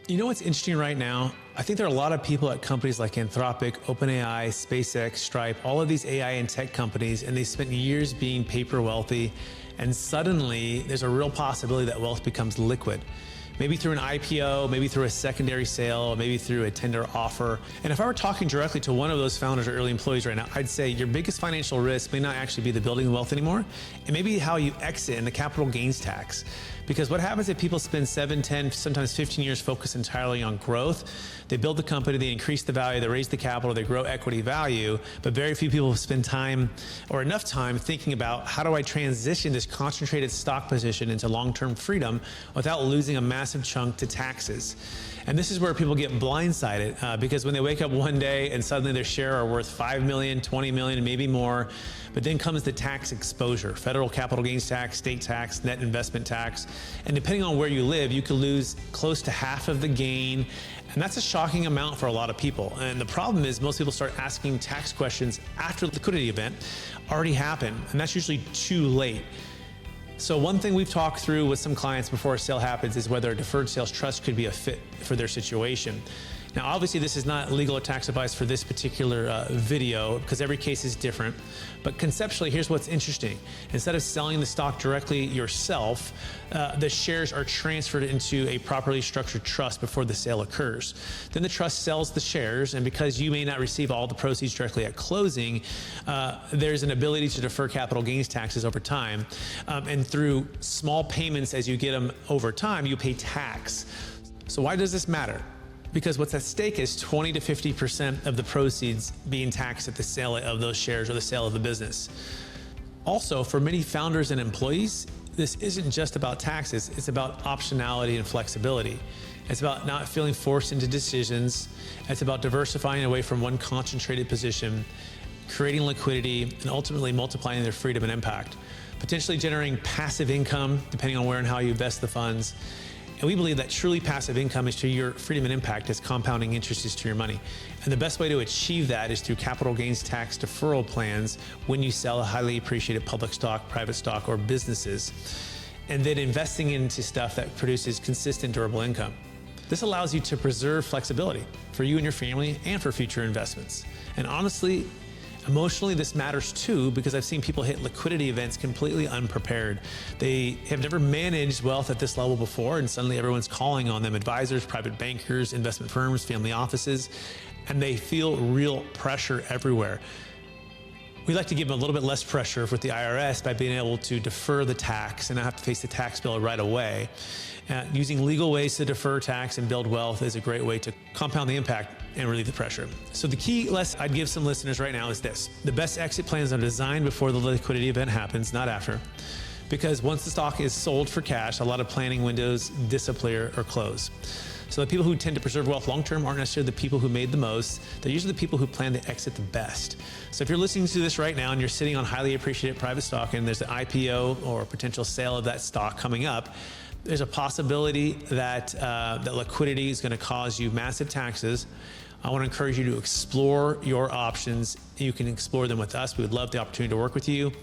You know what's interesting right now? I think there are a lot of people at companies like Anthropic, OpenAI, SpaceX, Stripe, all of these AI and tech companies, and they spent years being paper wealthy, and suddenly there's a real possibility that wealth becomes liquid. Maybe through an IPO, maybe through a secondary sale, maybe through a tender offer. And if I were talking directly to one of those founders or early employees right now, I'd say your biggest financial risk may not actually be the building of wealth anymore, and maybe how you exit in the capital gains tax. Because what happens if people spend 7, 10, sometimes 15 years focused entirely on growth? They build the company, they increase the value, they raise the capital, they grow equity value, but very few people spend time or enough time thinking about how do I transition this concentrated stock position into long-term freedom without losing a massive chunk to taxes. And this is where people get blindsided because when they wake up one day and suddenly their share are worth 5 million, 20 million, maybe more, but then comes the tax exposure, federal capital gains tax, state tax, net investment tax. And depending on where you live, you could lose close to half of the gain. And that's a shocking amount for a lot of people. And the problem is most people start asking tax questions after the liquidity event already happened. And that's usually too late. So one thing we've talked through with some clients before a sale happens is whether a deferred sales trust could be a fit for their situation. Now, obviously, this is not legal or tax advice for this particular video because every case is different. But conceptually, here's what's interesting. Instead of selling the stock directly yourself, the shares are transferred into a properly structured trust before the sale occurs. Then the trust sells the shares, and because you may not receive all the proceeds directly at closing, there's an ability to defer capital gains taxes over time. And through small payments as you get them over time, you pay tax. So why does this matter? Because what's at stake is 20 to 50% of the proceeds being taxed at the sale of those shares or the sale of the business. Also, for many founders and employees, this isn't just about taxes, it's about optionality and flexibility. It's about not feeling forced into decisions. It's about diversifying away from one concentrated position, creating liquidity, and ultimately multiplying their freedom and impact, potentially generating passive income, depending on where and how you invest the funds. And we believe that truly passive income is to your freedom and impact as compounding interest is to your money. And the best way to achieve that is through capital gains tax deferral plans when you sell a highly appreciated public stock, private stock, or businesses, and then investing into stuff that produces consistent, durable income. This allows you to preserve flexibility for you and your family and for future investments. And honestly, emotionally, this matters too, because I've seen people hit liquidity events completely unprepared. They have never managed wealth at this level before, and suddenly everyone's calling on them, advisors, private bankers, investment firms, family offices, and they feel real pressure everywhere. We like to give them a little bit less pressure with the IRS by being able to defer the tax and not have to face the tax bill right away. Using legal ways to defer tax and build wealth is a great way to compound the impact and relieve the pressure. So the key lesson I'd give some listeners right now is this. The best exit plans are designed before the liquidity event happens, not after. Because once the stock is sold for cash, a lot of planning windows disappear or close. So the people who tend to preserve wealth long-term aren't necessarily the people who made the most. They're usually the people who plan to exit the best. So if you're listening to this right now and you're sitting on highly appreciated private stock and there's an IPO or a potential sale of that stock coming up, there's a possibility that that liquidity is going to cause you massive taxes. I want to encourage you to explore your options. You can explore them with us. We would love the opportunity to work with you.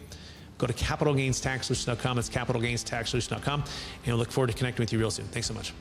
Go to capitalgainstaxsolutions.com. It's capitalgainstaxsolutions.com. And I look forward to connecting with you real soon. Thanks so much.